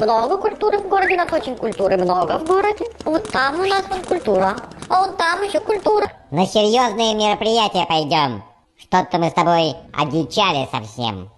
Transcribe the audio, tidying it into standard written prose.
Много культуры в городе, у нас очень культуры много в городе. Вот там у нас вон культура, а вон там еще культура. На серьезные мероприятия пойдем. Что-то мы с тобой одичали совсем.